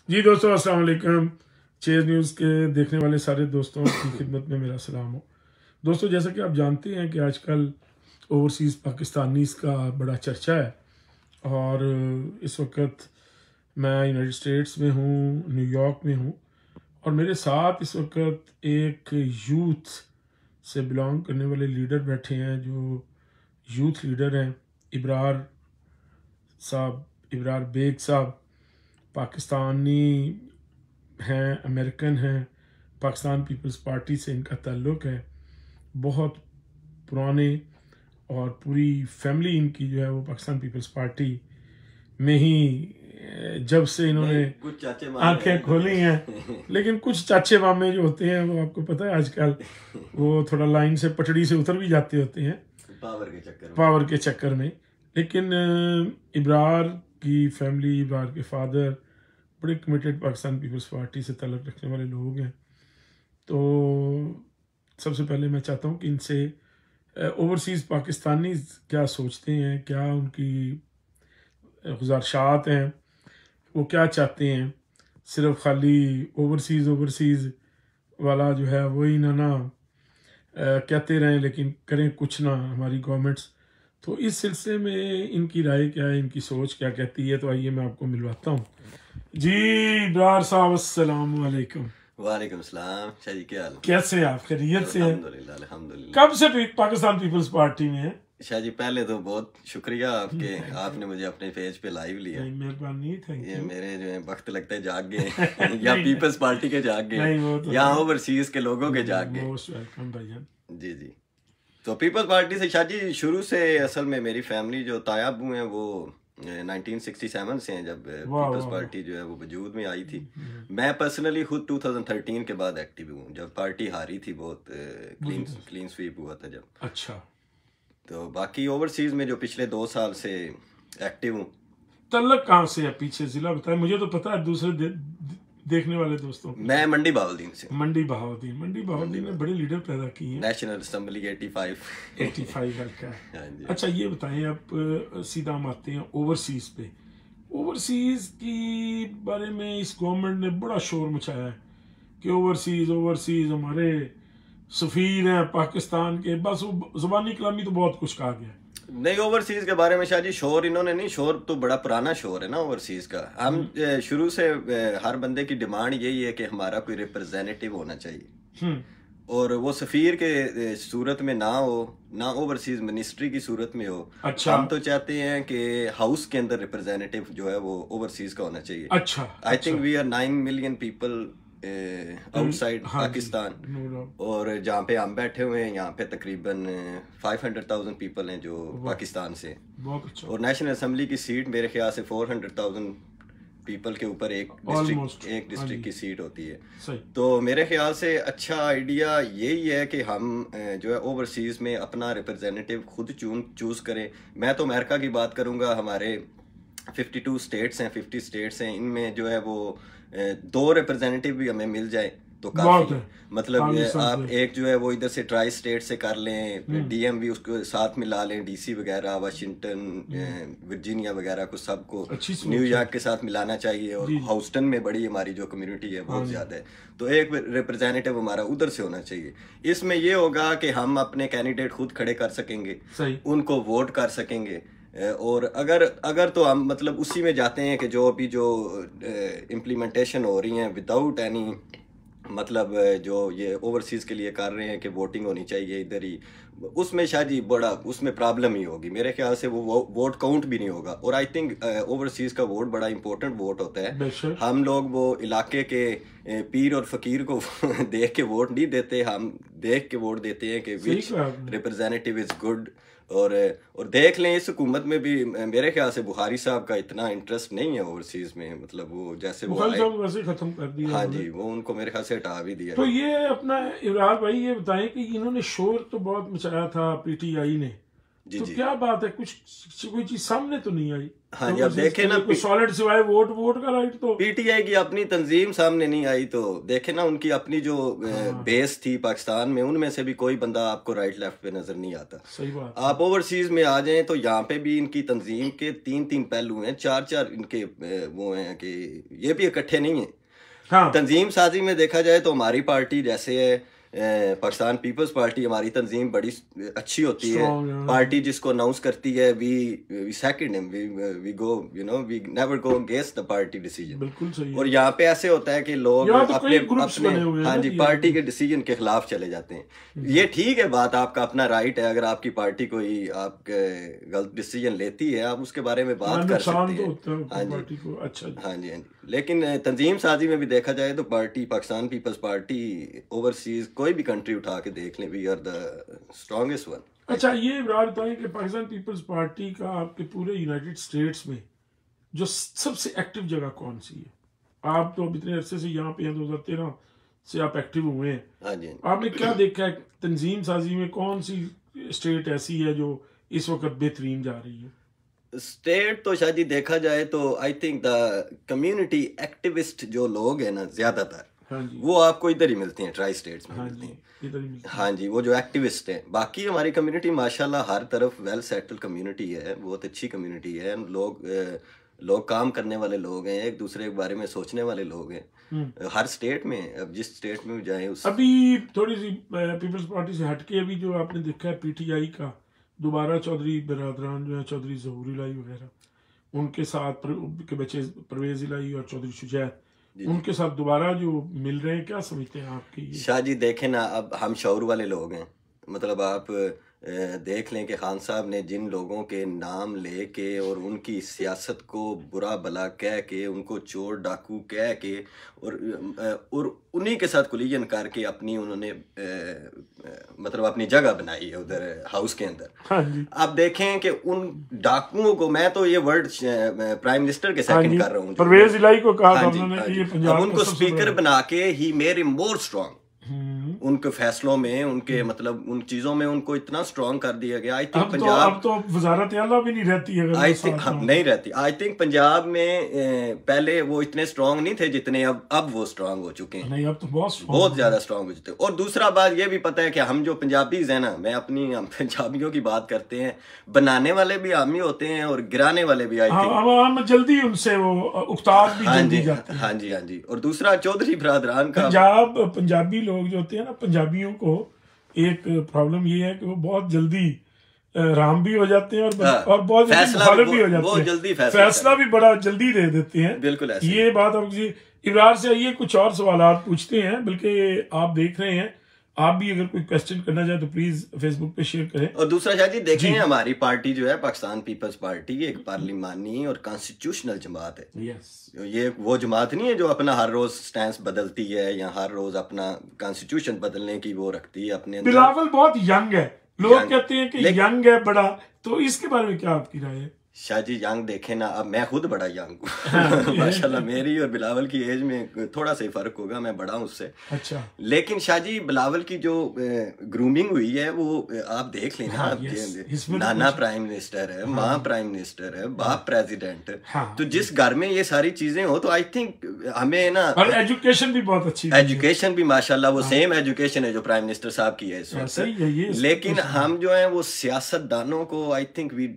जी दोस्तों, अस्सलाम वालेकुम। चेज न्यूज़ के देखने वाले सारे दोस्तों की खिदमत में मेरा सलाम हो। दोस्तों, जैसा कि आप जानते हैं कि आजकल ओवरसीज़ पाकिस्तानीज़ का बड़ा चर्चा है और इस वक्त मैं यूनाइटेड स्टेट्स में हूँ, न्यूयॉर्क में हूँ और मेरे साथ इस वक्त एक यूथ से बिलोंग करने वाले लीडर बैठे हैं जो यूथ लीडर हैं। इब्रार साहब, इब्रार बेग साहब पाकिस्तानी हैं, अमेरिकन हैं, पाकिस्तान पीपल्स पार्टी से इनका ताल्लुक़ है। बहुत पुराने और पूरी फैमिली इनकी जो है वो पाकिस्तान पीपल्स पार्टी में ही जब से इन्होंने आंखें खोली हैं। लेकिन कुछ चाचे मामे जो होते हैं वो आपको पता है आजकल वो थोड़ा लाइन से पटड़ी से उतर भी जाते होते हैं पावर के चक्कर में। लेकिन इब्रार की फैमिली, इब्रार के फादर बड़े कमिटेड पाकिस्तान पीपल्स पार्टी से ताल्लुक़ रखने वाले लोग हैं। तो सबसे पहले मैं चाहता हूँ कि इनसे ओवरसीज़ पाकिस्तानी क्या सोचते हैं, क्या उनकी गुज़ारिशात हैं, वो क्या चाहते हैं। सिर्फ खाली ओवरसीज़ वाला जो है वही ना कहते रहें लेकिन करें कुछ ना हमारी गवर्नमेंट्स। तो इस सिलसिले में इनकी राय क्या है, इनकी सोच क्या कहती है, तो आइए मैं आपको मिलवाता हूँ। जी इब्रार साहब, अस्सलाम वालेकुम। वालेकुम सलाम। शाह जी क्या हाल? कैसे आप? खैरियत से हैं? अल्हम्दुलिल्लाह अल्हम्दुलिल्लाह। कब से पाकिस्तान पीपल्स पार्टी में है? शाह जी पहले तो बहुत शुक्रिया आपके, आपने मुझे अपने पेज पे लाइव लिया। मेहरबानी, थैंक ये यू। मेरे जो है वक्त लगता है जाग गए या पीपल्स पार्टी के जाग गए तो या ओवरसीज के लोगों के जाग गए। मोस्ट वेलकम भाईजान। जी जी। तो पीपल्स पार्टी से शाह जी शुरू से असल में मेरी फैमिली जो तायाबू हैं वो 1967 से हैं जब पीपल्स पार्टी जो है वो वजूद में आई थी। मैं पर्सनली खुद 2013 के बाद एक्टिव हूँ जब पार्टी हारी थी, बहुत क्लीन स्वीप हुआ था जब। अच्छा। तो बाकी ओवरसीज में जो पिछले 2 साल से एक्टिव हूँ। तल्लक कहाँ से है? पीछे जिला बताए, मुझे तो पता है, दूसरे देखने वाले दोस्तों। मैं मंडी बहाउद्दीन से। मंडी बहाउद्दीन ने बड़े लीडर पैदा किए हैं। नेशनल असेंबली 85 हल्का है। अच्छा ये बताएं, आप सीधा हम आते हैं ओवरसीज पे। ओवरसीज की बारे में इस गवर्नमेंट ने बड़ा शोर मचाया है कि ओवरसीज हमारे सफीर हैं पाकिस्तान के। बस वो जुबानी कलामी तो बहुत कुछ कहा गया है। नहीं, ओवरसीज के बारे में शाह जी शोर इन्होंने नहीं, शोर तो बड़ा पुराना शोर है ना ओवरसीज का। हम शुरू से हर बंदे की डिमांड यही है कि हमारा कोई रिप्रेजेंटेटिव होना चाहिए और वो सफीर के सूरत में ना हो, ना ओवरसीज मिनिस्ट्री की सूरत में हो। अच्छा। हम तो चाहते हैं कि हाउस के अंदर रिप्रेजेंटेटिव जो है वो ओवरसीज का होना चाहिए। अच्छा। I think we are 9 million people outside Pakistan, और जहाँ पे हम बैठे हुए हैं यहाँ पे तकरीबन 500,000 पीपल हैं जो पाकिस्तान से। बहुत अच्छा। और नेशनल असेंबली की सीट मेरे ख्याल से 400,000 पीपल के ऊपर एक डिस्ट्रिक्ट की सीट होती है। तो मेरे ख्याल से अच्छा आइडिया यही है कि हम जो है ओवरसीज में अपना रिप्रेजेंटेटिव खुद चूज करें। मैं तो अमेरिका की बात करूंगा, हमारे 52 स्टेट्स हैं, 50 स्टेट्स हैं, इनमें जो है वो 2 रिप्रेजेंटेटिव भी हमें मिल जाए तो काफी। मतलब आप एक जो है वो इधर से ट्राई स्टेट से कर लें, डीएमवी उसको साथ मिला लें, डीसी वगैरह, वाशिंगटन, वर्जीनिया वगैरह को सबको न्यूयॉर्क के साथ मिलाना चाहिए। और ह्यूस्टन में बड़ी हमारी जो कम्युनिटी है बहुत ज्यादा है, तो एक रिप्रेजेंटेटिव हमारा उधर से होना चाहिए। इसमें ये होगा कि हम अपने कैंडिडेट खुद खड़े कर सकेंगे, उनको वोट कर सकेंगे। और अगर तो हम मतलब उसी में जाते हैं कि जो अभी जो इम्प्लीमेंटेशन हो रही हैं विदाउट एनी मतलब जो ये ओवरसीज के लिए कर रहे हैं कि वोटिंग होनी चाहिए इधर ही, उसमें शायद ही बड़ा उसमें प्रॉब्लम ही होगी मेरे ख्याल से। वो वोट काउंट भी नहीं होगा। और आई थिंक ओवरसीज का वोट बड़ा इंपॉर्टेंट वोट होता है। हम लोग वो इलाके के पीर और फकीर को देख के वोट नहीं देते, हम देख के वोट देते हैं कि विच रिप्रेजेंटेटिव इज गुड। और देख लें इस हुकूमत में भी मेरे ख्याल से बुखारी साहब का इतना इंटरेस्ट नहीं है ओवरसीज में। मतलब वो जैसे बुखारी साहब वैसे खत्म कर दिया। हाँ जी, वो उनको मेरे ख्याल से हटा भी दिया। तो ये अपना इब्रार भाई ये बताएं कि इन्होंने शोर तो बहुत मचाया था पीटीआई ने तो क्या बात है, कुछ कोई चीज सामने तो नहीं आई। हाँ जी, अब देखे ना, सॉलिड सिवाय वोट का राइट तो पीटीआई की अपनी तंजीम सामने नहीं आई, तो देखे ना उनकी अपनी जो बेस थी पाकिस्तान में, उनमें से भी कोई बंदा आपको राइट लेफ्ट पे नजर नहीं आता। सही बात। आप ओवरसीज में आ जाएं तो यहाँ पे भी इनकी तंजीम के 3-3 पहलू हैं, 4-4 इनके वो हैं कि ये भी इकट्ठे नहीं है। हाँ। तंजीम साजी में देखा जाए तो हमारी पार्टी जैसे है पाकिस्तान पीपल्स पार्टी, हमारी तंजीम बड़ी अच्छी होती है। पार्टी जिसको अनाउंस करती है we second him, we go we never go against the party decision. बिल्कुल सही है। और यहाँ पे ऐसे होता है कि लोग तो अपने हाँ जी पार्टी के डिसीजन के खिलाफ चले जाते हैं। ये ठीक है बात, आपका अपना राइट है, अगर आपकी पार्टी कोई आपके गलत डिसीजन लेती है आप उसके बारे में बात कर सकते हैं। हाँ जी, अच्छा हाँ जी, हाँ जी। लेकिन तंजीम साजी में भी देखा जाए तो पार्टी पाकिस्तान पीपल्स पार्टी ओवरसीज कोई भी कंट्री उठा के देख लें, we are the strongest one. अच्छा, ये बात बताएं कि पाकिस्तान पीपल्स पार्टी का आपके पूरे यूनाइटेड स्टेट्स में जो सबसे एक्टिव जगह कौन सी है? आप तो अब इतने अरसे से यहाँ पे हैं, 2013 से आप एक्टिव हुए हैं। हाँ जी, आपने क्या देखा है तंजीम साजी में, कौन सी स्टेट ऐसी है जो इस वक्त बेहतरीन जा रही है? स्टेट तो शायद देखा जाए तो I think the community activist जो लोग हैं ना ज्यादातर, हाँ जी, वो आपको इधर ही मिलते हैं, ट्राई स्टेट्स में हाँ मिलते हैं। इधर ही मिलते हैं। हाँ जी, वो जो एक्टिविस्ट हैं। बाकी हमारी कम्युनिटी माशाल्लाह हर तरफ वेल सेटल कम्युनिटी है, बहुत अच्छी कम्युनिटी है। लोग काम करने वाले लोग हैं, एक दूसरे के बारे में सोचने वाले लोग हैं हर स्टेट में। अब जिस स्टेट में जाए उस अभी थोड़ी सी पीपल्स पार्टी से हटके अभी जो आपने देखा है पीटीआई का दोबारा चौधरी बिरादरान जो है, चौधरी ज़हूर इलाही वगैरह, उनके साथ के बच्चे परवेज इलाही और चौधरी शुजैत, उनके साथ दोबारा जो मिल रहे हैं, क्या समझते हैं आपकी? शाह जी देखें ना, अब हम शऊर वाले लोग हैं, मतलब आप देख लें कि खान साहब ने जिन लोगों के नाम लेके और उनकी सियासत को बुरा भला कह के, उनको चोर डाकू कह के और उन्हीं के साथ कुलियन करके अपनी उन्होंने मतलब अपनी जगह बनाई है उधर हाउस के अंदर। हाँ जी। आप देखें कि उन डाकुओं को, मैं तो ये वर्ड प्राइम मिनिस्टर के सेकंड कर रहा हूँ, परवेज इलाही को कहा था उन्होंने कि ये पंजाब उनको स्पीकर बना के he made him more strong. उनके फैसलों में, उनके मतलब उन चीजों में उनको इतना स्ट्रांग कर दिया गया। आई थिंक पंजाब अब तो वजारत आला भी नहीं रहती है, आई थिंक नहीं रहती। आई थिंक पंजाब में पहले वो इतने स्ट्रांग नहीं थे जितने अब वो स्ट्रांग हो चुके हैं। नहीं, अब तो बहुत ज्यादा स्ट्रांग हो चुके हैं। और दूसरा बात ये भी पता है कि हम जो पंजाबीज हैं ना, मैं अपनी पंजाबियों की बात करते हैं, बनाने वाले भी हम ही होते हैं और गिराने वाले भी। आई थिंक जल्दी उनसे वो उकताब भी जल्दी जाते हैं। हाँ जी, हाँ जी। और दूसरा चौधरी बिरादरान का, पंजाबी लोग जो होते हैं ना, पंजाबियों को एक प्रॉब्लम ये है कि वो बहुत जल्दी राम भी हो जाते हैं और बहुत जल्दी भी हो जाते हैं, जल्दी फैसला भी बड़ा जल्दी दे देते हैं। बिल्कुल ऐसे ये बात आप इब्रार से आइए, कुछ और सवाल पूछते हैं, बल्कि आप देख रहे हैं, आप भी अगर कोई क्वेश्चन करना चाहे तो प्लीज फेसबुक पे शेयर करें। और दूसरा शायद देखें, हमारी पार्टी जो है पाकिस्तान पीपल्स पार्टी एक पार्लिमानी और कॉन्स्टिट्यूशनल जमात है। ये वो जमात नहीं है जो अपना हर रोज स्टैंस बदलती है या हर रोज अपना कॉन्स्टिट्यूशन बदलने की वो रखती है अपने अंदर। बिलावल बहुत यंग है, लोग कहते हैं कि यंग है बड़ा, तो इसके बारे में क्या आपकी राय है? शाह जी यंग देखे ना, अब मैं खुद बड़ा यंग हूँ माशाल्लाह, मेरी और बिलावल की एज में थोड़ा सा ही फर्क होगा, मैं बड़ा हूँ उससे। अच्छा। लेकिन शाह जी बिलावल की जो ग्रूमिंग हुई है वो आप देख लेना। हाँ, नाना प्राइम मिनिस्टर है, माँ प्राइम मिनिस्टर है, बाप प्रेसिडेंट है, तो जिस घर में ये सारी चीजें हो तो आई थिंक हमें ना, और एजुकेशन भी बहुत अच्छी, एजुकेशन भी माशाल्लाह वो सेम एजुकेशन है जो प्राइम मिनिस्टर साहब की है इस वक्त। लेकिन हम जो है वो सियासतदानों को I think we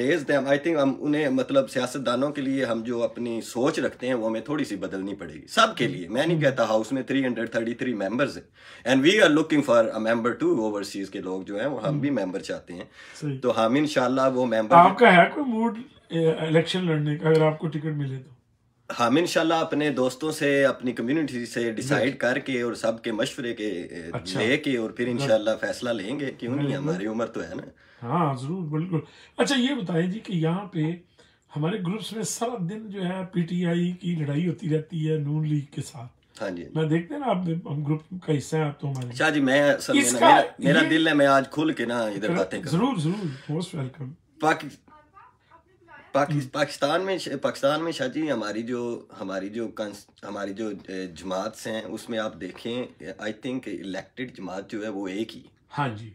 I think हम उन्हें, मतलब सियासतदानों के लिए हम जो अपनी सोच रखते हैं वो हमें थोड़ी सी बदलनी पड़ेगी, सबके लिए। मैं नहीं कहता, हाउस में 333 मेंबर्स हैं and we are looking for a member too. Overseas के लोग जो हैं वो हम भी मेंबर चाहते हैं, तो हम इंशाल्लाह वो मेंबर। आपका है कोई मूड इलेक्शन लड़ने का अगर आपको टिकट मिले तो? हम इंशाल्लाह अपने दोस्तों से, अपनी कम्युनिटी से डिसाइड करके और सबके मशवरे के लेके और फिर इंशाल्लाह फैसला लेंगे। क्यों नहीं, हमारी उम्र तो है ना। हाँ जरूर, बिल्कुल। अच्छा ये बताएं जी कि यहाँ पे हमारे ग्रुप्स में सारा दिन जो है पीटीआई की लड़ाई होती रहती है नून लीग के साथ। हाँ जी, मैं देखते हैं ना, आप हम ग्रुप का हिस्सा है आप तो हमारे। शाह जी मैं मेरा दिल है, मैं आज खुल के ना इधर बातें करूं। जरूर जरूर, मोस्ट वेलकम। पाकिस्तान में शाह जी हमारी जो जमात हैं उसमें आप देखें, आई थिंक इलेक्टेड जमात जो है वो एक ही। हाँ जी,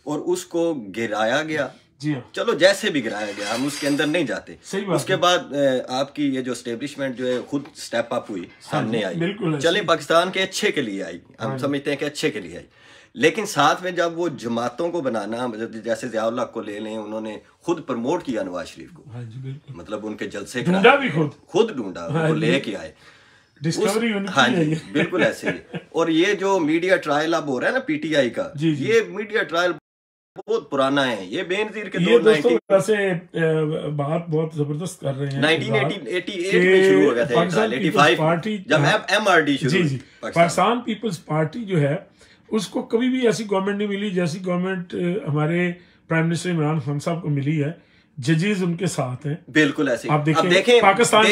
और उसको गिराया गया। जी हाँ। चलो जैसे भी गिराया गया, हम उसके अंदर नहीं जाते। उसके बाद आपकी ये जो एस्टेब्लिशमेंट जो है खुद स्टेप अप हुई, सामने आई, चले पाकिस्तान के अच्छे के लिए आई, हम समझते हैं कि अच्छे के लिए आई। लेकिन साथ में जब वो जमातों को बनाना, जैसे ज़ियाउल हक को ले लें, उन्होंने खुद प्रमोट किया नवाज शरीफ को, मतलब उनके जलसे खुद ढूंढा, वो लेके आए, डिस्कवरी हाँ जी, बिल्कुल ऐसे ही। और ये जो मीडिया ट्रायल अब हो रहा है ना पीटीआई का, ये मीडिया ट्रायल बहुत पुराना है, ये बेनजीर के ये दोस्तों वैसे बात बहुत जबरदस्त कर रहे हैं। 1988 में शुरू हो गया था, 85 पार्टी जब एमआरडी शुरू हुई। पाकिस्तान पीपल्स पार्टी जो है उसको कभी भी ऐसी गवर्नमेंट नहीं मिली जैसी गवर्नमेंट हमारे प्राइम मिनिस्टर इमरान खान साहब को मिली है। जजेस उनके साथ हैं, बिल्कुल ऐसे। आप देखें पाकिस्तान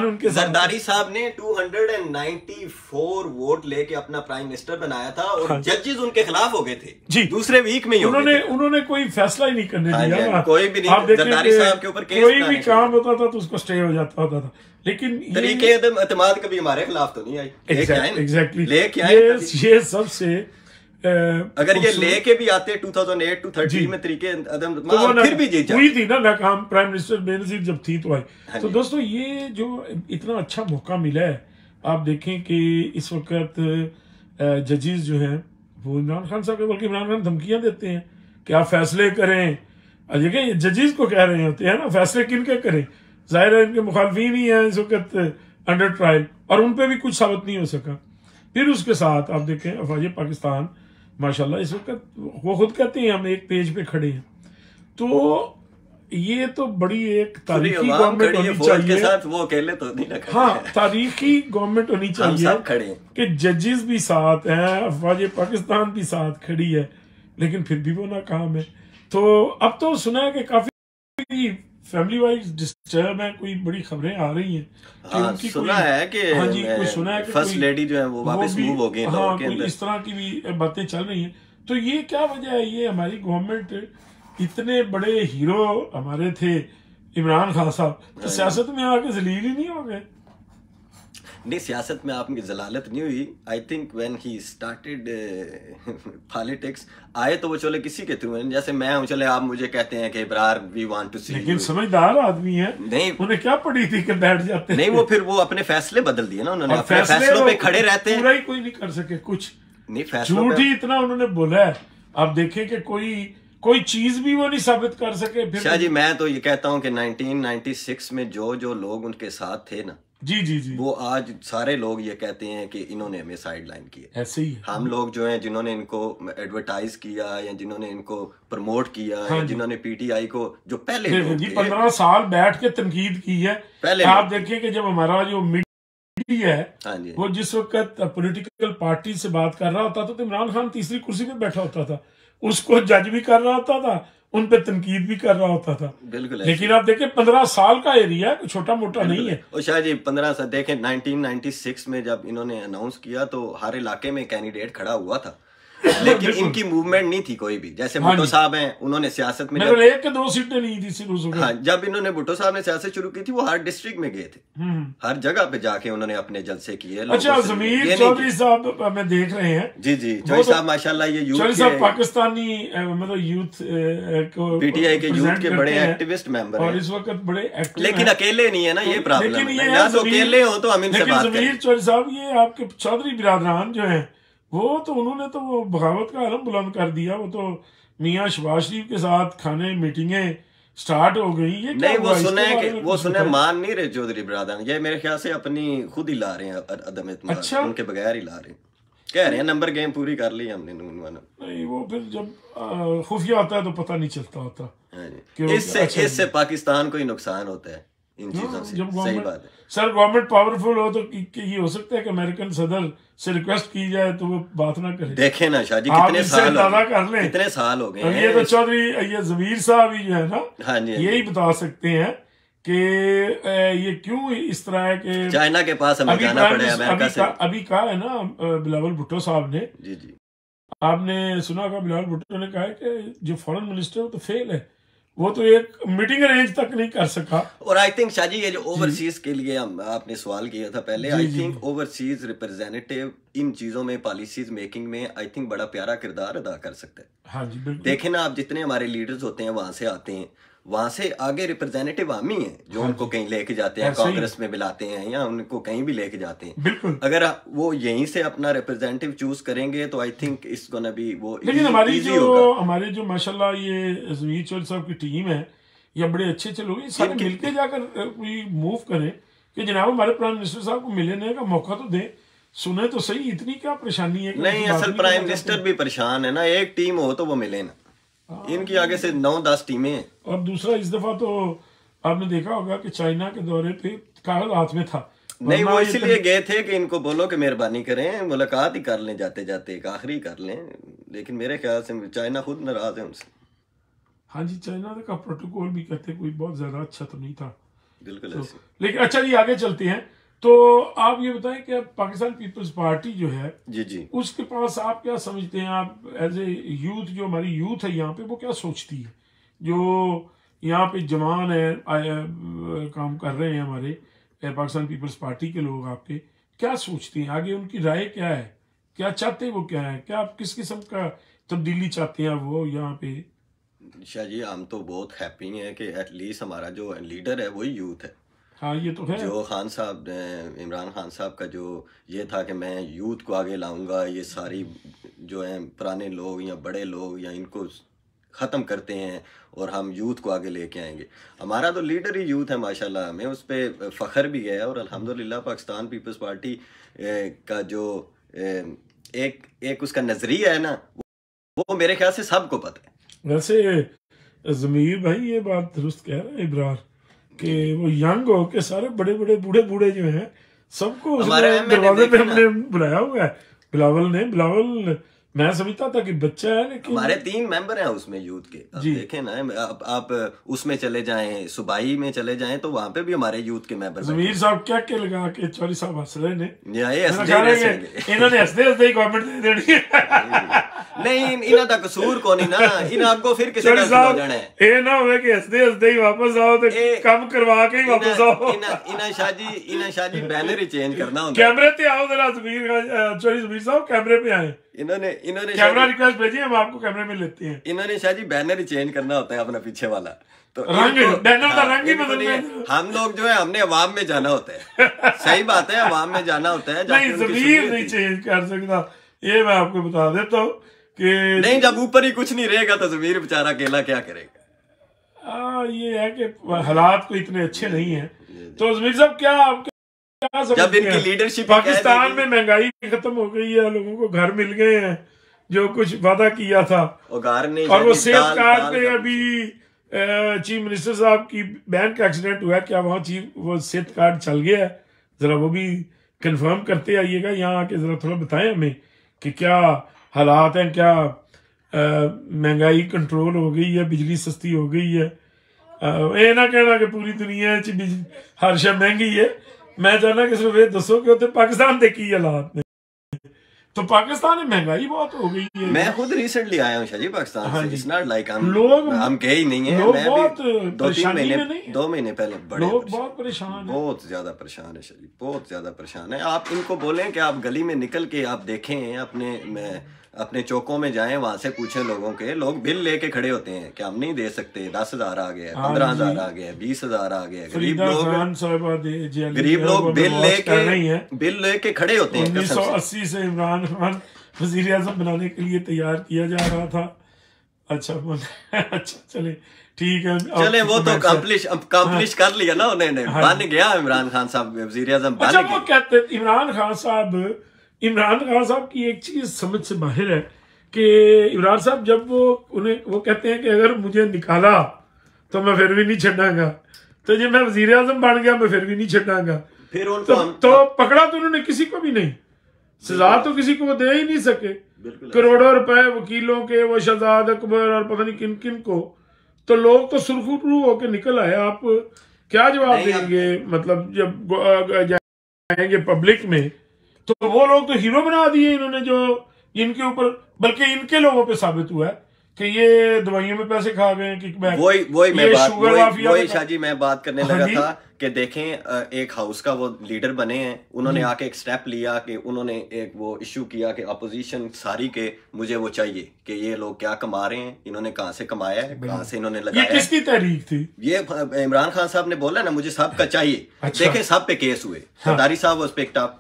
उनके साथ। जरदारी साहब ने 294 वोट लेके अपना प्राइम मिनिस्टर बनाया था और जजेस उनके खिलाफ हो गए थे जी, दूसरे वीक में ही उन्होंने कोई फैसला ही नहीं करने दिया, कोई भी नहीं। जरदारी साहब के ऊपर कोई भी काम होता था तो उसको स्टे हो जाता होता था। लेकिन तरीके एतमाद कभी हमारे खिलाफ तो नहीं आई। एग्जैक्टली, लेके ये सबसे अगर ये लेके भी आते 2008 to 13 में तरीके तो फिर भी जीत हुई थी ना नाकाम, प्राइम मिनिस्टर बेनजीर जब थी तो आई। तो दोस्तों ये जो इतना अच्छा मौका मिला है, आप देखें कि इस वक्त जजेस जो हैं वो इमरान खान साहब, बल्कि इमरान खान धमकियां देते हैं कि आप फैसले करें। देखिए जजेस को कह रहे होते हैं ना फैसले किनके करें, जाहिर है इनके मुखालफिन ही है इस वक्त अंडर ट्रायल, और उन पर भी कुछ साबित नहीं हो सका। फिर उसके साथ आप देखें अफवाज पाकिस्तान माशाल्लाह इस वक्त वो खुद कहते हैं हम एक पेज पे खड़े हैं। तो ये तो बड़ी एक तारीखी गवर्नमेंट होनी चाहिए, साथ वो अकेले तो नहीं रखा। हाँ, तारीखी गवर्नमेंट होनी चाहिए कि जजेस भी साथ हैं, अफवाज पाकिस्तान भी साथ खड़ी है, लेकिन फिर भी वो नाकाम है। तो अब तो सुना है कि काफी फैमिली वाइज डिस्टर्ब है, कोई बड़ी खबरें आ रही हैं कि उनकी सुना है कि हाँ जी, कोई सुना है कि फर्स्ट लेडी जो है वो वापस मूव हो गई, हाँ, कोई इस तरह की भी बातें चल रही हैं। तो ये क्या वजह है, ये हमारी गवर्नमेंट, इतने बड़े हीरो हमारे थे इमरान खान साहब, तो सियासत में आके जलील ही नहीं हो गए? नहीं, सियासत में आपकी जलालत नहीं हुई। I think when he started politics, आए तो वो चले किसी के थ्रू, जैसे मैं हूँ, चले आप मुझे कहते हैं कि इब्रार वी वांट टू सी, लेकिन समझदार आदमी है, नहीं उन्हें क्या पड़ी थी कि बैठ जाते नहीं, वो फिर वो अपने फैसले बदल दिए ना उन्होंने, अपने फैसलों पे खड़े रहते हैं, पूरा ही कोई नहीं कर सके कुछ नहीं, झूठ ही इतना उन्होंने बोला है। आप देखें कि कोई चीज भी वो नहीं साबित कर सके। फिर शाह जी मैं तो ये कहता हूँ कि 1996 में जो लोग उनके साथ थे ना, जी वो आज सारे लोग ये कहते हैं कि इन्होंने हमें साइड लाइन किया। ऐसे ही हम लोग जो हैं जिन्होंने इनको एडवर्टाइज किया या जिन्होंने इनको प्रमोट किया, या जिन्होंने पीटीआई को जो पहले 15 साल बैठ के तनकीद की है। पहले आप देखें कि जब हमारा जो मीडिया है वो जिस वक्त पॉलिटिकल पार्टी से बात कर रहा होता था तो इमरान खान तीसरी कुर्सी पे बैठा होता था, उसको जज भी कर रहा होता था, उन पे तनकीद भी कर रहा होता था। बिल्कुल। लेकिन आप देखें 15 साल का एरिया है, छोटा मोटा नहीं है। और शायद जी 15 साल देखें, 1996 में जब इन्होंने अनाउंस किया तो हर इलाके में कैंडिडेट खड़ा हुआ था, लेकिन इनकी मूवमेंट नहीं थी कोई भी। जैसे भुट्टो साहब हैं, उन्होंने सियासत में एक के 2 सीटें नहीं थी सिर्फ। हाँ, जब इन्होंने भुट्टो साहब ने सियासत शुरू की थी वो हर डिस्ट्रिक्ट में गए थे, हर जगह पे जाके उन्होंने अपने जलसे किए। अच्छा, ज़मीर चौधरी साहब हमें देख रहे हैं। जी चौधरी साहब माशाल्लाह ये यूथ साहब पाकिस्तानी मतलब यूथ पीटीआई के यूथ के बड़े एक्टिविस्ट मेंबर और इस वक्त बड़े एक्टिव, लेकिन अकेले नहीं है ना, ये प्रॉब्लम है ना, तो अकेले हो तो हम इनसे बात करें। ज़मीर चौधरी साहब ये आपके चौधरी बिरादरान जो है वो तो उन्होंने तो वो बगावत का आलम बुलंद कर दिया। वो तो मियाँ शहबाज शरीफ के साथ खाने मीटिंगें स्टार्ट हो गई। ये नहीं, वो सुने मान नहीं रहे चौधरी बिरादरान, ये मेरे ख्याल से अपनी खुद ही ला रहे हैं अदम एतमाद। अच्छा, उनके बगैर ही ला रहे हैं, कह रहे हैं नंबर गेम पूरी कर ली हमने नून वाला। नहीं, वो फिर जब खुफिया होता है तो पता नहीं चलता होता। इससे पाकिस्तान को ही नुकसान होता है इन चीजों से। सही बात है सर, गवर्नमेंट पावरफुल हो तो ये हो सकता है कि अमेरिकन सदर से रिक्वेस्ट की जाए तो वो बात ना करे। देखे ना शाह जी कितने साल कर लें, कितने साल हो गए। ये तो चौधरी ये ज़मीर साहब ही जो है ना, हाँ जी, यही बता सकते हैं कि ये क्यों इस तरह है कि चाइना के पास हमें जाना पड़े अमेरिका से। अभी कहा है ना बिलावल भुट्टो साहब ने, जी आपने सुना होगा बिलावल भुट्टो ने कहा है कि जो फॉरेन मिनिस्टर है वो तो फेल है, वो तो एक मीटिंग अरेंज तक नहीं कर सका। और आई थिंक शाहजी ये जो ओवरसीज के लिए आपने सवाल किया था पहले, आई थिंक ओवरसीज रिप्रेजेंटेटिव इन चीजों में, पॉलिसीज मेकिंग में आई थिंक बड़ा प्यारा किरदार अदा कर सकते हैं। हाँ जी बिल्कुल। देखें ना आप, जितने हमारे लीडर्स होते हैं वहां से आते हैं, वहां से आगे रिप्रेजेंटेटिव हम ही हैं जो उनको कहीं लेके जाते हैं, कांग्रेस में मिलाते हैं या उनको कहीं भी लेके जाते हैं। बिल्कुल। अगर वो यहीं से अपना रिप्रेजेंटेटिव चूज करेंगे तो आई थिंक इसको ना भी वो लेकिन हमारे जो माशाल्लाह ये ज़मीर चौधरी साहब की टीम है, या बड़े अच्छे अच्छे लोग सारे मिलके जाकर कोई मूव करें कि जनाब हमारे प्राइम मिनिस्टर साहब को मिलने का मौका तो दें, सुने तो सही, इतनी क्या परेशानी है। नहीं, असल प्राइम मिनिस्टर भी परेशान है ना, एक टीम हो तो वो मिले ना, इनकी आगे से 9-10 टीमें हैं। और दूसरा इस दफा तो आपने देखा होगा कि चाइना के दौरे पे कागज हाथ में था। नहीं, वो इसलिए गए थे कि इनको बोलो कि मेहरबानी करें, मुलाकात ही कर लें, जाते जाते एक आखिरी कर लें, लेकिन मेरे ख्याल से चाइना खुद नाराज है उनसे। हाँ जी, चाइना का प्रोटोकॉल भी कहते कोई बहुत ज्यादा अच्छा तो नहीं था। बिल्कुल। लेकिन अच्छा जी, आगे चलते हैं। तो आप ये बताएं कि पाकिस्तान पीपल्स पार्टी जो है जी उसके पास आप क्या समझते हैं, आप एज ए यूथ, जो हमारी यूथ है यहाँ पे, वो क्या सोचती है? जो यहाँ पे जवान है, काम कर रहे हैं हमारे पाकिस्तान पीपल्स पार्टी के लोग, आपके क्या सोचते हैं आगे, उनकी राय क्या है, क्या चाहते हैं वो, क्या है, क्या आप किस किस्म का तब्दीली चाहते हैं वो यहाँ पे? शाह जी, हम तो बहुत हैप्पी हैं कि एटलीस्ट हमारा जो लीडर है वही यूथ है। हाँ, ये तो है। जो खान साहब, इमरान खान साहब का जो ये था कि मैं यूथ को आगे लाऊंगा, ये सारी जो है पुराने लोग या बड़े लोग या इनको ख़त्म करते हैं और हम यूथ को आगे लेके आएंगे। हमारा तो लीडर ही यूथ है माशाल्लाह, हमें उस पर फ़ख्र भी है। और अल्हम्दुलिल्लाह पाकिस्तान पीपल्स पार्टी का जो एक उसका नज़रिया है ना, वो मेरे ख्याल से सबको पता है। वैसे ज़मीर भाई ये बात दुरुस्त कह रहे हैं इब्रार, कि वो यंग हो के सारे बड़े बड़े बूढ़े बूढ़े जो हैं सबको दरवाजे पे हमने बुलाया हुआ है। बिलावल मैं समझता था कि बच्चा है, लेकिन हमारे 3 मेंबर हैं उसमें यूथ के। देखें ना, आप उसमें चले जाएं, सुबाई में चले जाएं तो वहां पे भी हमारे यूथ के मेंबर। ज़मीर साहब क्या लगा के चौधरी साहब हंस रहे ने, इन्होंने हंसते गवर्नमेंट दे देनी है। नहीं, इन्हां दा कसूर को नहीं ना, इन्हां को फिर किसी का हो जाना है। ए ना होवे कि हंसते ही वापस आओ तो काम करवा के ही वापस आओ। इन्हां शादी बैनर ही चेंज करना होता है। कैमरे पे आओ जरा, ज़मीर साहब कैमरे पे आए। इन्होंने कैमरा रिक्वेस्ट भेजिए, हम आपको कैमरे में लेते हैं। इन्होंने शादी बैनर ही चेंज करना होता है अपना पीछे वाला, तो बैनर का रंग ही बदलना है। हम लोग जो है हमने अवाम में जाना होता है। सही बात है, अवाम में जाना होता है। नहीं, ज़मीर नहीं चेंज कर सकता, ये मैं आपको बता देता हूँ कि नहीं, जब ऊपर ही कुछ नहीं रहेगा तो ज़मीर बेचारा अकेला क्या करेगा। ये है कि हालात को इतने अच्छे नहीं है। तो ज़मीर साहब क्या जब इनकी लीडरशिप, पाकिस्तान में महंगाई खत्म हो गई है, लोगों को घर मिल गए हैं जो कुछ वादा किया था, और वो सेहत कार्ड पे अभी चीफ मिनिस्टर साहब की बहन का एक्सीडेंट हुआ है, क्या वहाँ वो सेहत कार्ड चल गया है? जरा वो भी कंफर्म करते आइएगा यहाँ आके, जरा थोड़ा बताएं हमें कि क्या हालात हैं, क्या महंगाई कंट्रोल हो गई है, बिजली सस्ती हो गई है? ये ना कहना कि पूरी दुनिया हर शय महंगी है। मैं चाहना कि सिर्फ ये दसो कि पाकिस्तान दे की हालात ने, तो पाकिस्तान में महंगाई बहुत हो गई है। मैं खुद रिसेंटली आया हूँ शाह जी पाकिस्तान से। इट्स नॉट लाइक हम गए ही नहीं है। मैं भी 2 महीने पहले लोग बहुत परेशान हैं, बहुत ज्यादा परेशान है शाह जी, बहुत ज्यादा परेशान है। आप इनको बोलें कि आप गली में निकल के आप देखें, अपने चौकों में जाएं, वहां से पूछें लोगों के, लोग बिल लेके खड़े होते हैं कि हम नहीं दे सकते, 10,000 आ गया, 15,000 आ गया, 20,000 आ गया। गरीब लोग बिल लेके खड़े होते हैं। 1980 से इमरान खान वजीर आज़म बनाने के लिए तैयार किया जा रहा था। अच्छा चले ठीक है, चले वो तो अकम्प्लिश कर लिया ना उन्होंने, बन गया इमरान खान साहब वजीर आज़म। अच्छा, वो कहते इमरान खान साहब की एक चीज समझ से बाहर है कि इमरान साहब जब वो कहते हैं कि अगर मुझे निकाला तो मैं फिर भी नहीं छड़ांगा, तो जब मैं वजीर आज़म बन गया मैं फिर भी नहीं छड़ांगा। फिर तो पकड़ा तो उन्होंने किसी को भी नहीं, सजा तो किसी को दे ही नहीं सके। करोड़ों रुपए वकीलों के, वो शहजाद अकबर और पता नहीं किन किन को, तो लोग तो सुरखरू होके निकल आए। आप क्या जवाब देंगे? मतलब जब जाएंगे पब्लिक में तो वो लोग तो हीरो बना दिए इन्होंने, जो इनके ऊपर, बल्कि इनके लोगों पे साबित हुआ है कि ये दवाइयों में पैसे खा गए हैं, किकबैक। वही शाह जी मैं बात करने लगा था कि देखें एक हाउस का वो लीडर बने हैं, उन्होंने आके एक स्टेप लिया कि उन्होंने एक वो इशू किया कि अपोजिशन सारी के मुझे वो चाहिए कि ये लोग क्या कमा रहे हैं, इन्होंने कहाँ से कमाया है, कहाँ से इन्होंने लगाया। ये किसकी तहरीक थी? ये इमरान खान साहब ने बोला ना मुझे सब का चाहिए। अच्छा। देखें सब पे केस हुए। सरदारी साहब was picked up,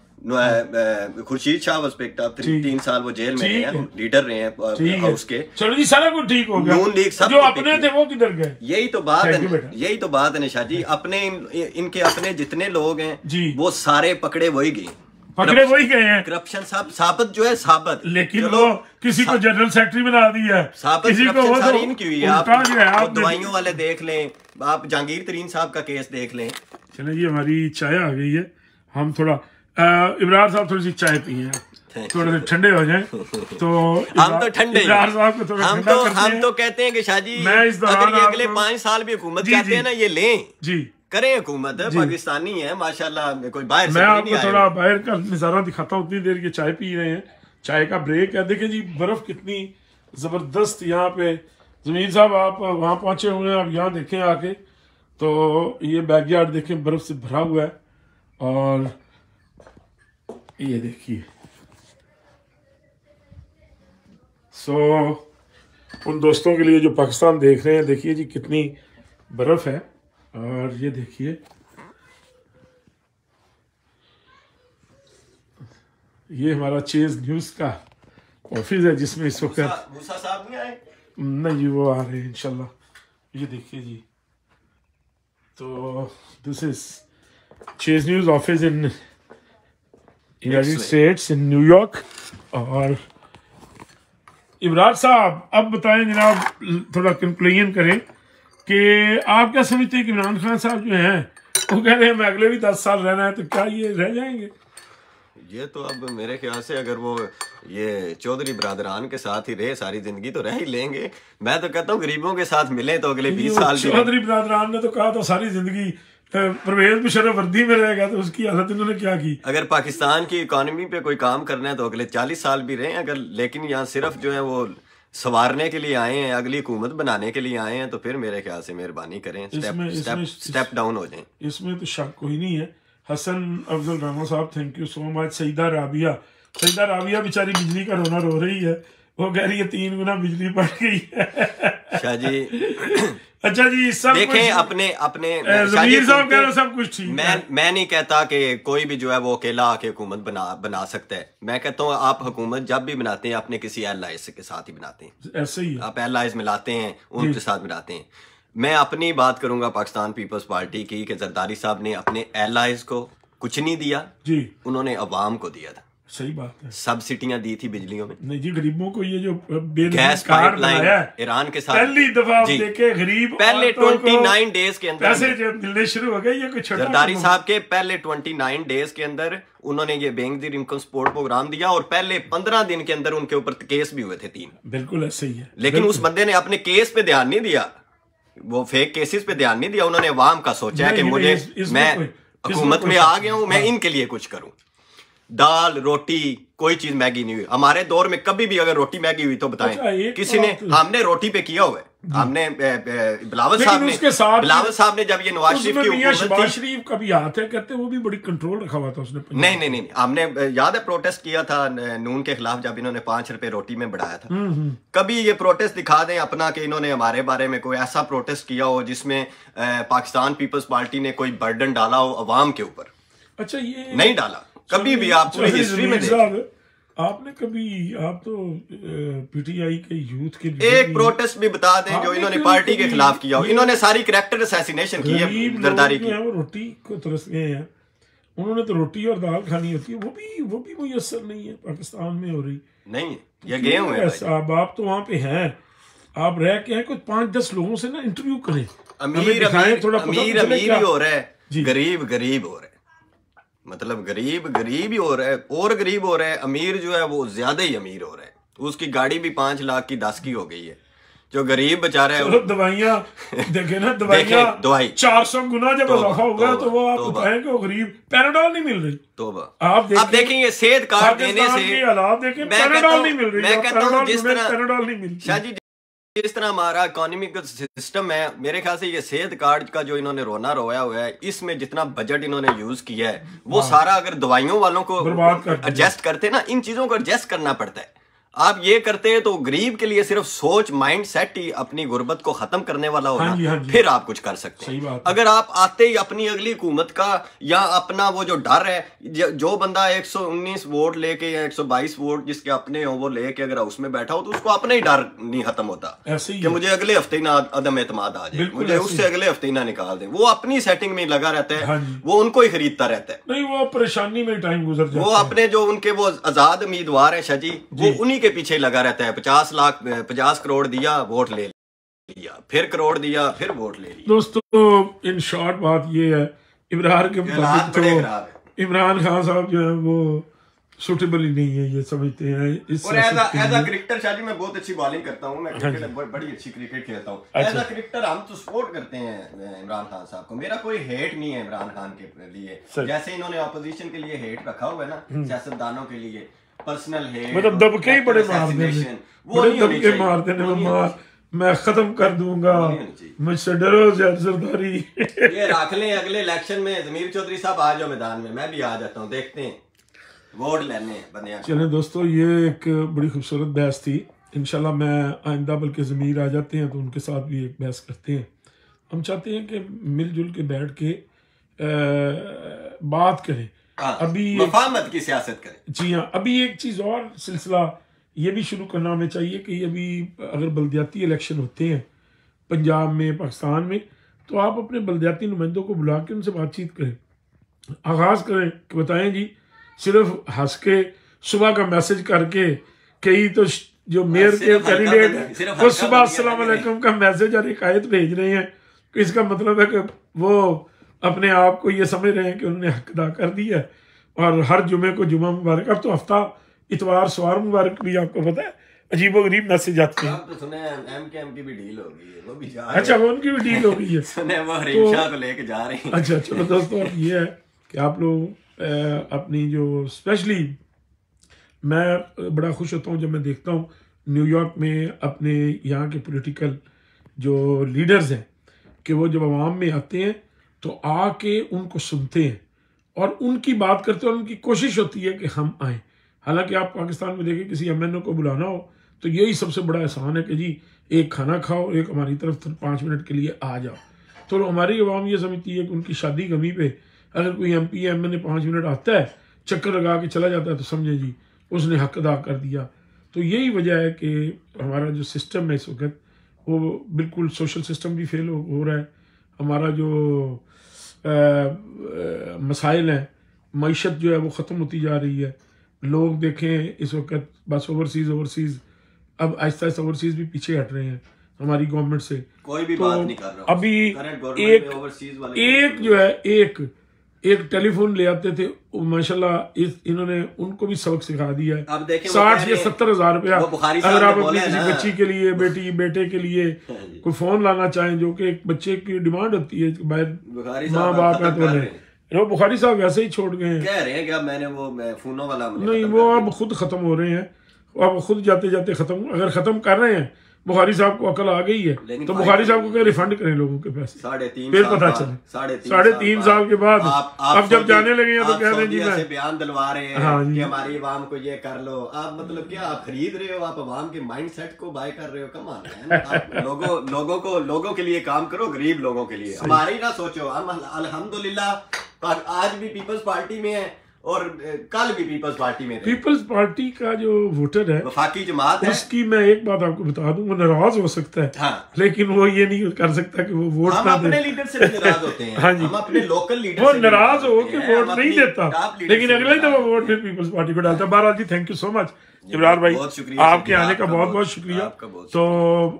Khurshid Shah was picked up, 3 साल वो जेल में रहे हैं, लीडर रहे हैं हाउस के। चलो जी सारा कुछ ठीक हो गया। नून लीग सब जो अपने थे वो किधर गए? यही तो बात है निशा जी। अपने इनके अपने जितने लोग हैं वो सारे पकड़े वही गए हैं। करप्शन साबित जो है साबित, लेकिन वो किसी को जनरल सेक्रेटरी बना दिया है, किसी को सारी इनकी हुई है। आप दवाइयों वाले देख लें, आप जहांगीर तरीन साहब का केस देख लें। चले जी हमारी चाय आ गई है, हम थोड़ा इब्रार साहब थोड़ी सी चाय पिए, थोड़े से ठंडे हो जाएं। तो हम तो ठंडे इब्रार साहब को थोड़ा हम तो कहते हैं कि शाह जी अगर ये अगले 5 साल भी हुकूमत चाहते हैं ना, ये लें जी, करें हुकूमत, पाकिस्तानी है माशाल्लाह, कोई बाहर से। मैं आपको थोड़ा बाहर का नजारा दिखाता हूँ। उतनी देर की चाय पी रहे हैं, चाय का ब्रेक है। देखिए जी बर्फ कितनी जबरदस्त यहाँ पे। जमीर साहब आप वहाँ पहुंचे हुए हैं, आप यहाँ देखें आके, तो ये बैकयार्ड देखें बर्फ से भरा हुआ है। और ये देखिए उन दोस्तों के लिए जो पाकिस्तान देख रहे हैं, देखिए जी कितनी बर्फ है। और ये देखिए ये हमारा चेज न्यूज़ का ऑफिस है, जिसमें इस वक्त मूसा साहब नहीं आए? नहीं, वो आ रहे हैं इंशाल्लाह। ये देखिए जी, तो this is chase news office in United states in New York. और इब्रार साहब अब बताएं जनाब, थोड़ा कंक्लूजन करें कि आप क्या समझते हैं कि इमरान खान साहब जो हैं वो कह रहे हैं मैं अगले भी 10 साल रहना है, तो क्या ये रह जाएंगे? ये तो अब मेरे ख्याल से अगर वो ये चौधरी बरादरान के साथ ही रहे सारी जिंदगी तो रह ही लेंगे। मैं तो कहता हूँ गरीबों के साथ मिले तो अगले 20 साल। चौधरी बरादरान ने तो कहा था सारी जिंदगी परवेज मुशर्रफ वर्दी में रहेगा, तो उसकी हालत इन्होंने क्या की। अगर पाकिस्तान की इकोनॉमी पे कोई काम करना है तो अगले 40 साल भी रहे अगर, लेकिन यहाँ सिर्फ जो है वो संवारने के लिए आए हैं, अगली हुकूमत बनाने के लिए आए हैं, तो फिर मेरे ख्याल से मेहरबानी करें, स्टेप डाउन हो जाएं। इसमें तो शक कोई नहीं है। Hasan Afzal Rana Sahab thank you so much. Saeeda Rabia बेचारी बिजली का रोना रो रही है, वो कह रही है 3 गुना बिजली बढ़ गई है। शाह जी अच्छा जी सब देखें अपने साहब कह रहे सब कुछ ठीक है। मैं नहीं कहता कि कोई भी जो है वो अकेला आके हुकूमत बना सकता है। मैं कहता हूँ आप हुकूमत जब भी बनाते हैं अपने किसी एलाइज के साथ ही बनाते हैं, ऐसे ही आप एलाइज मिलाते हैं, उनके साथ मिलाते हैं। मैं अपनी बात करूंगा पाकिस्तान पीपल्स पार्टी की कि जरदारी साहब ने अपने एलाइज को कुछ नहीं दिया जी, उन्होंने अवाम को दिया था। सही बात है। सब्सिडियां दी थी बिजलियों में। नहीं जी, गरीबों को ये जो गैस पाइपलाइन ईरान के साथ पहली दफा देखे गरीब पहले 29 डेज के अंदर पैसे जो मिलने शुरू हो गए। ये कुछ जरदारी साहब के पहले 29 डेज के अंदर उन्होंने ये बैंक दी इनकम सपोर्ट प्रोग्राम दिया और पहले 15 दिन के अंदर उनके ऊपर केस भी हुए थे 3। बिल्कुल ऐसे ही है। लेकिन उस बंदे ने अपने केस पे ध्यान नहीं दिया, वो फेक केसेस पे ध्यान नहीं दिया। उन्होंने अवाम का सोचा है कि मुझे मैं हुकूमत में आ गया हूं, मैं इनके लिए कुछ करूं। दाल रोटी कोई चीज मैगी नहीं हुई हमारे दौर में। कभी भी अगर रोटी मैगी हुई तो बताएं किसी ने? हमने रोटी पे किया हुआ है। हमने बिलावल साहब ने जब ये नवाज शरीफ की हुकूमत थी, शरीफ का भी हाथ है कहते वो भी बड़ी कंट्रोल रखा हुआ था उसने। नहीं हमने याद है प्रोटेस्ट किया था नून के खिलाफ जब इन्होंने 5 रुपए रोटी में बढ़ाया था। कभी ये प्रोटेस्ट दिखा दें अपना कि इन्होंने हमारे बारे में कोई ऐसा प्रोटेस्ट किया हो जिसमें पाकिस्तान पीपल्स पार्टी ने कोई बर्डन डाला हो अवाम के ऊपर। अच्छा ये नहीं डाला कभी भी। आप पूरी हिस्ट्री में देखिए, आपने कभी, आप तो पीटीआई के यूथ के एक प्रोटेस्ट भी बता दें जो इन्होंने पार्टी के खिलाफ किया हो। इन्होंने सारी कैरेक्टर असैसिनेशन की है जरदारी की। वो रोटी को तरस गए हैं, उन्होंने तो रोटी और दाल खानी होती है, वो भी मुयस्सर नहीं है, पाकिस्तान में हो रही नहीं। ये गए हुए हैं साहब, आप तो वहां पे हैं, आप रह के हैं, कुछ 5-10 लोगों से ना इंटरव्यू करें। अमीर ही हो रहा है, गरीब हो रहा है। मतलब गरीब ही हो रहा है और गरीब हो रहा है। अमीर जो है वो ज्यादा ही अमीर हो रहा है, उसकी गाड़ी भी 5 लाख की 10 की हो गई है। जो गरीब बेचारा है दवाइयाँ देखे ना, दवाई 400 गुना जब इजाफा हो गया तो वो आप बताएं कि गरीब पैराडॉल नहीं मिल रही। तो आप देखेंगे सेहत कार्ड देने से हालात देखें, पैराडॉल नहीं मिल रही। मैं कहता हूँ जिस तरह पैराडॉल नहीं मिल रही। शाह जी जिस तरह हमारा इकोनॉमिक सिस्टम है, मेरे ख्याल से ये सेहत कार्ड का जो इन्होंने रोना रोया हुआ है, इसमें जितना बजट इन्होंने यूज किया है वो सारा अगर दवाइयों वालों को एडजस्ट करते ना, इन चीजों को एडजस्ट करना पड़ता है। आप ये करते हैं तो गरीब के लिए सिर्फ सोच, माइंड सेट ही अपनी गुर्बत को खत्म करने वाला होना, फिर आप कुछ कर सकते हैं। अगर आप आते ही अपनी अगली हुकूमत का या अपना वो जो डर है, जो बंदा 119 वोट लेके या 122 वोट जिसके अपने हो वो लेके अगर उसमें बैठा हो तो उसको अपना ही डर नहीं खत्म होता कि मुझे अगले हफ्ते ही ना अदम एतमाद आ जाए, मुझे उससे अगले हफ्ते ही ना निकाल दे। वो अपनी सेटिंग में लगा रहता है, वो उनको ही खरीदता रहता है, नहीं वो परेशानी में टाइम गुजर जाता है। वो अपने जो उनके वो आजाद उम्मीदवार है शाजी, वो उन्हीं के पीछे लगा रहता है। 50 करोड़ दिया, वोट ले लिया, फिर करोड़ दिया, फिर वोट ले लिया। दोस्तों इन शॉर्ट बात ये है, इमरान के तो इमरान खान साहब जो है वो सुटेबल ही नहीं है, ये समझते हैं। और एज अ क्रिकेटर शादी मैं बहुत अच्छी बॉलिंग करता हूँ, मैं क्रिकेट बड़ी अच्छी क्रिकेट खेलता हूँ। एज अ क्रिकेटर हम तो सपोर्ट करते हैं इमरान खान साहब को, मेरा कोई हेट नहीं है इमरान खान के लिए। जैसे इन्होंने ऑपोजिशन के लिए हेट रखा हुआ है ना, सियासतदानों के लिए पर्सनल हेट, मतलब दबके ही बड़े मारते हैं, बड़े दबके मारते हैं, मैं खत्म कर दूंगा, मुझसे डरो सरदारी। ये रख लें अगले इलेक्शन में जमीर चौधरी साहब आ जाओ मैदान में, मैं भी आ जाता हूँ, देखते हैं वोट लेने बंदे। चले दोस्तों, ये एक बड़ी खूबसूरत बहस थी। इंशाल्लाह मैं आइंदा बल्कि जमीर आ जाते हैं तो उनके साथ भी एक बहस करते हैं। हम चाहते हैं कि मिलजुल के बैठ के बात करें, अभी मफाहमत की सियासत करें। जी हाँ, अभी एक चीज़ और सिलसिला ये भी शुरू करना हमें चाहिए कि अभी अगर बल्दियाती इलेक्शन होते हैं पंजाब में, पाकिस्तान में, तो आप अपने बल्दियाती नुमाइंदों को बुला के उनसे बातचीत करें, आगाज़ करें कि बताएं जी, सिर्फ हंस के सुबह का मैसेज करके, कई तो जो मेयर के कैंडिडेट हैं वो सुबह अस्सलाम वालेकुम का मैसेज और एक आयत भेज रहे हैं, तो इसका मतलब है कि वो अपने आप को ये समझ रहे हैं कि उन्होंने हक अदा कर दिया है। और हर जुमे को जुमा मुबारक, अब तो हफ्ता इतवार सवार मुबारक भी आपको पता है, अजीबो गरीब मैसेज आते हैं। तो सुने एमकेएम की भी डील हो गई है, वो भी जा अच्छा वो उनकी भी डील हो गई है, सुने वो हरीशा को लेके जा रहे हैं। अच्छा चलो दोस्तों, ये है कि आप लोग अपनी जो स्पेशली मैं बड़ा खुश होता हूँ जब मैं देखता हूँ न्यूयॉर्क में अपने यहाँ के पॉलिटिकल जो लीडर्स हैं कि वो जब आवाम में आते हैं तो आके उनको सुनते हैं और उनकी बात करते हैं और उनकी कोशिश होती है कि हम आएँ। हालांकि आप पाकिस्तान में देखें किसी एमएनओ को बुलाना हो तो यही सबसे बड़ा एहसान है कि जी एक खाना खाओ, एक हमारी तरफ 5 मिनट के लिए आ जाओ। तो हमारी आवाम ये समझती है कि उनकी शादी गमी पे अगर कोई एमपी या एमएनए 5 मिनट आता है, चक्कर लगा के चला जाता है, तो समझे जी उसने हक अदा कर दिया। तो यही वजह है कि हमारा जो सिस्टम है इस वक्त वो बिल्कुल सोशल सिस्टम भी फेल हो रहा है। हमारा जो मसाइल हैं, मईशत जो है वो ख़त्म होती जा रही है। लोग देखें इस वक्त बस ओवरसीज़ अब आहिस्ता आहिस्ता ओवरसीज़ भी पीछे हट रहे हैं हमारी गवर्नमेंट से, कोई भी बात नहीं कर रहा। अभी एक जो है एक टेलीफोन ले आते थे, माशाल्लाह इन्होंने उनको भी सबक सिखा दिया है। 60 या 70 हज़ार रुपया अगर आप अपनी किसी बच्ची के लिए, बेटे के लिए कोई फोन लाना चाहें, जो कि एक बच्चे की डिमांड होती है, माँ बाप है तो बुखारी साहब वैसे ही छोड़ गए हैं, कह रहे हैं कि अब मैंने वो फोनों वाला नहीं, वो अब खुद खत्म हो रहे हैं, अब खुद जाते जाते खत्म, अगर खत्म कर रहे हैं बुखारी साहब को अकल आ गई है तो बुखारी साहब को क्या रिफंड करें लोगों के पैसे, 3.5 फिर पता चले 3.5 साल के बाद अब जब जाने लगे हैं तो कह रहे हैं जी मैं बयान दिलवा रहे हैं कि हमारी आवाम को ये कर लो। आप मतलब क्या आप खरीद रहे हो, आप आवाम के माइंड सेट को बाय कर रहे हो। कम ऑन, लोगों के लिए काम करो, गरीब लोगों के लिए, हमारी ना सोचो। हम अल्हम्दुलिल्लाह आज भी पीपल्स पार्टी में है और कल भी पीपल्स पार्टी में। पीपल्स पार्टी का जो वोटर है, वफाकी जमात है, उसकी मैं एक बात आपको बता दूं, वो नाराज हो सकता है, हाँ। लेकिन वो ये नहीं कर सकता कि वो वोट हम अपने लीडर से नाराज होते हैं। हाँ जी, हम अपने लोकल लीडर वो नाराज हो कि वोट नहीं देता, लेकिन अगले ही दफा वोट फिर पीपल्स पार्टी को डालता है। बहरहाल जी, thank you so much Ibrar भाई, आपके आने का बहुत बहुत शुक्रिया। तो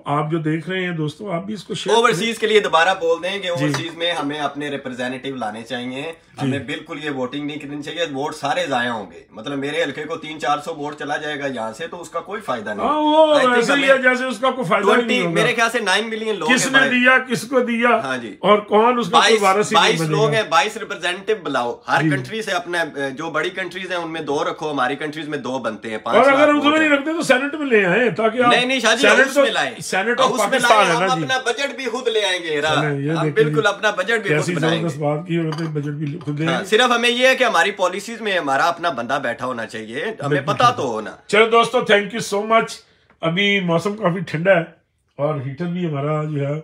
आप जो देख रहे हैं दोस्तों, आप भी इसको शेयर ओवरसीज के लिए दोबारा बोल दें कि ओवरसीज में हमें अपने रिप्रेजेंटेटिव लाने चाहिए, हमें बिल्कुल ये वोटिंग नहीं करनी चाहिए। वोट सारे जाया होंगे, मतलब मेरे हल्के को 300-400 वोट चला जाएगा यहाँ से, तो उसका कोई फायदा नहीं। जैसे उसका कोई फायदा नहीं, मेरे ख्याल से 9 मिलियन लोग, किसने दिया, किसको दिया, हाँ जी, और कौन उसका 22 लोग हैं, 22 रिप्रेजेंटेटिव बुलाओ हर कंट्री से। अपने जो बड़ी कंट्रीज हैं उनमें 2 रखो, हमारी कंट्रीज में 2 बनते हैं, 5 अगर उसमें नहीं रखते तो सेनेट में ले आए ताकि आप नहीं शाह जी उसमें लाएं, सेनेट ऑफ पाकिस्तान है ना जी, अपना बजट भी खुद ले आएंगे, हम बिल्कुल अपना बजट भी खुद बनाएंगे। बात की बजट भी खुद ले। सिर्फ हमें ये है कि हमारी पॉलिसीज में हमारा अपना बंदा बैठा होना चाहिए, हमें पता तो होना। चलो दोस्तों, थैंक यू सो मच। अभी मौसम काफी ठंडा है और हीटर भी हमारा जो है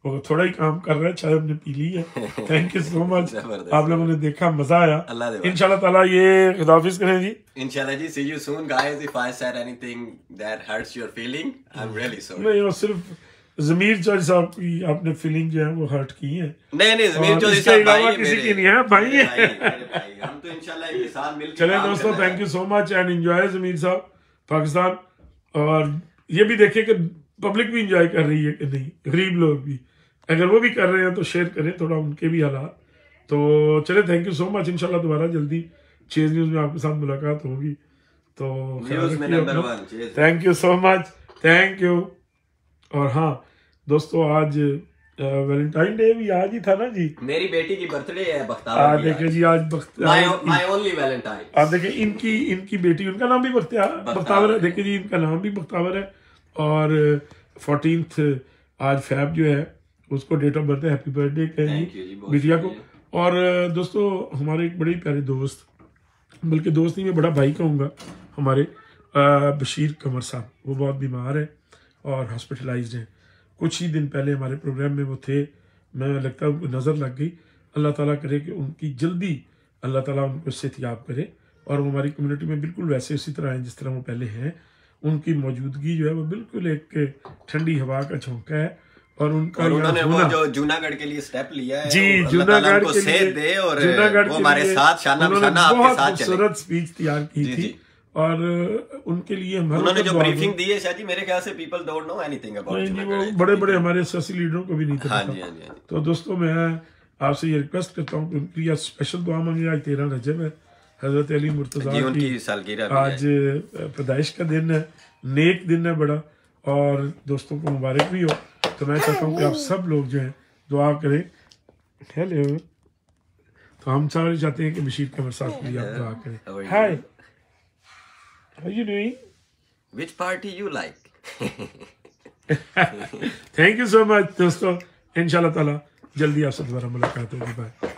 वो थोड़ा ही काम कर रहा है, चाय हमने पी ली है। थैंक यू सो मच, आप लोगों ने देखा, मजा आया। इंशाल्लाह ताला ये खुदाफिज करें जी, इंशाल्लाह जी। See you soon guys. If I said anything that hurts your feeling, I am really sorry. नहीं, वो सिर्फ ज़मीर चौधरी साहब की आपने फीलिंग जो है वो हर्ट की है। नहीं ज़मीर चौधरी साहब भाई किसी की नहीं है, भाई है। हम तो इंशाल्लाह एक साथ मिलकर चले दोस्तों, thank you so much and enjoy Zameer साहब पाकिस्तान। और ये भी देखें कि पब्लिक भी इंजॉय कर रही है कि नहीं, गरीब लोग भी, अगर वो भी कर रहे हैं तो शेयर करें थोड़ा उनके भी हालात। तो चले, थैंक यू सो मच। इंशाल्लाह दोबारा जल्दी चेज न्यूज़ में आपके साथ मुलाकात होगी। तो thank you so much, thank you. और हाँ दोस्तों, आज वैलेंटाइन डे भी आज ही था ना जी, मेरी बेटी की बर्थडे है बख्तावर। देखिए जी, आज माय ओनली वैलेंटाइन। आप देखिए इनकी बेटी, उनका नाम भी बख्तावर है। देखिए जी, इनका नाम भी बख्तावर है। और 14 आज फैब जो है उसको डेट ऑफ बर्थ है। हैप्पी बर्थडे कहेंगी बिटिया को। और दोस्तों, हमारे एक बड़े प्यारे दोस्त, बल्कि दोस्त नहीं मैं बड़ा भाई कहूँगा, हमारे बशीर कमर साहब, वो बहुत बीमार है और हॉस्पिटलाइज्ड हैं। कुछ ही दिन पहले हमारे प्रोग्राम में वो थे, मैं लगता है उनको नज़र लग गई। अल्लाह ताला करे कि उनकी जल्दी अल्लाह ताला उनको सेहतियाब करे और वो हमारी कम्युनिटी में बिल्कुल वैसे उसी तरह हैं जिस तरह वो पहले हैं। उनकी मौजूदगी जो है वो बिल्कुल एक ठंडी हवा का झोंका है। और उनका उन्होंने वो जो जूनागढ़ के लिए स्टेप लिया है जी, जूनागढ़ के लिए दे और वो हमारे साथ शाना बिशाना आपके साथ चले। खूबसूरत स्पीच तैयार की थी और उनके लिए उन्होंने जो ब्रीफिंग दी है शायद जी, मेरे ख्याल से people don't know anything about Junagadh. वो बड़े हमारे सियासी लीडरों को भी नहीं पता। तो दोस्तों, मैं आपसे ये रिक्वेस्ट करता हूँ कि उनके लिए स्पेशल दुआ मांगे। आज 13 रजब है, हजरत अली मुर्तज़ा की सालगिरह, आज पैदाइश का दिन है, नेक दिन है बड़ा, और दोस्तों को मुबारक भी हो। तो मैं चाहता हूँ कि आप सब लोग जो हैं दुआ करें। हेलो, तो हम सारे चाहते हैं कि बशीर कमर साहब के लिए आप दुआ करें। हाय, how are you doing? Which party you like? Thank you so much दोस्तों, इंशाल्लाह ताला जल्दी आपसे दोबारा मुलाकात होगी। बाय।